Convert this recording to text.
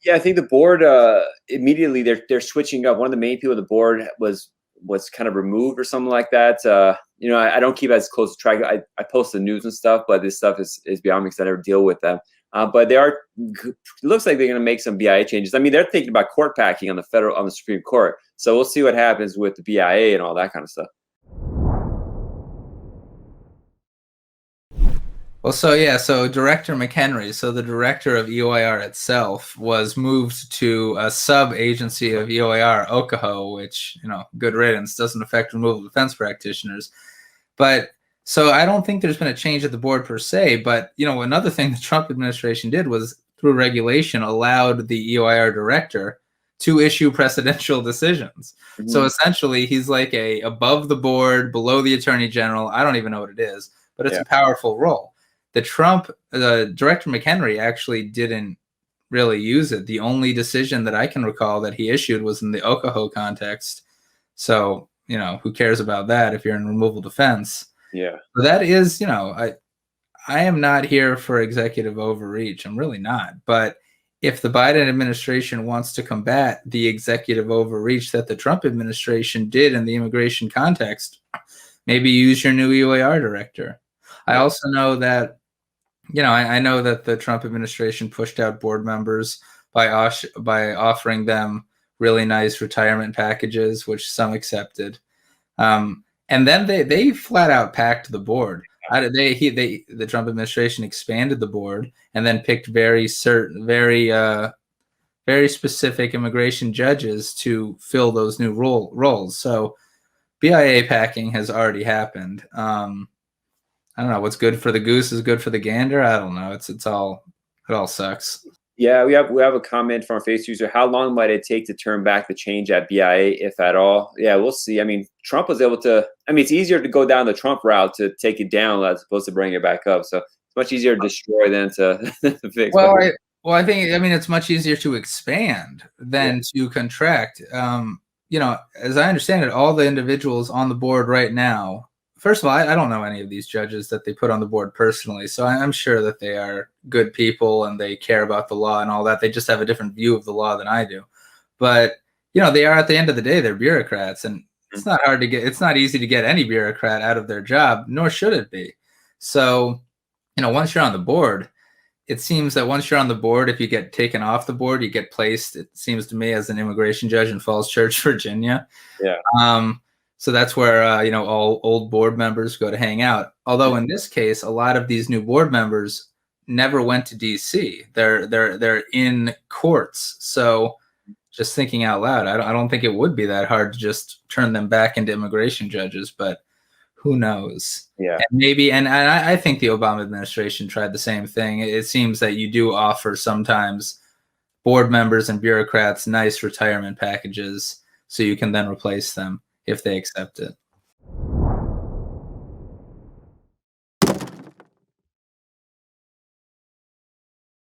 Yeah, I think the board immediately they're switching up. One of the main people of the board was kind of removed or something like that. I don't keep as close track. I post the news and stuff, but this stuff is beyond me because I never deal with them. But it looks like they're going to make some BIA changes. I mean, they're thinking about court packing on the Supreme Court. So we'll see what happens with the BIA and all that kind of stuff. Well, so Director McHenry, so the director of EOIR itself, was moved to a sub-agency of EOIR, OCAHO, which, good riddance, doesn't affect removal defense practitioners. But so I don't think there's been a change at the board per se, but, another thing the Trump administration did was, through regulation, allowed the EOIR director to issue precedential decisions. Mm-hmm. So essentially, he's like a above the board, below the attorney general. I don't even know what it is, but it's a powerful role. The Director McHenry actually didn't really use it. The only decision that I can recall that he issued was in the OCAHO context. So, who cares about that if you're in removal defense? Yeah. But that is, I am not here for executive overreach. I'm really not. But if the Biden administration wants to combat the executive overreach that the Trump administration did in the immigration context, maybe use your new EOIR director. I also know that, I know that the Trump administration pushed out board members by offering them really nice retirement packages, which some accepted. And then they flat out packed the board. The Trump administration expanded the board and then picked very specific immigration judges to fill those new roles. So BIA packing has already happened. I don't know. What's good for the goose is good for the gander. I don't know. It all sucks. Yeah, we have a comment from our Facebook user. How long might it take to turn back the change at BIA, if at all? Yeah, we'll see. I mean, Trump was able to. I mean, it's easier to go down the Trump route to take it down as opposed to bring it back up. So it's much easier to destroy than to fix. Well, I think it's much easier to expand than to contract. As I understand it, all the individuals on the board right now. First of all, I don't know any of these judges that they put on the board personally, so I'm sure that they are good people and they care about the law and all that. They just have a different view of the law than I do. But, they are, at the end of the day, they're bureaucrats, and it's not easy to get any bureaucrat out of their job, nor should it be. So, once you're on the board, it seems that once you're on the board, if you get taken off the board, you get placed, it seems to me, as an immigration judge in Falls Church, Virginia. Yeah. So that's where, all old board members go to hang out. Although in this case, a lot of these new board members never went to DC. They're in courts. So just thinking out loud, I don't think it would be that hard to just turn them back into immigration judges, but who knows? Yeah. And I think the Obama administration tried the same thing. It seems that you do offer sometimes board members and bureaucrats nice retirement packages so you can then replace them if they accept it.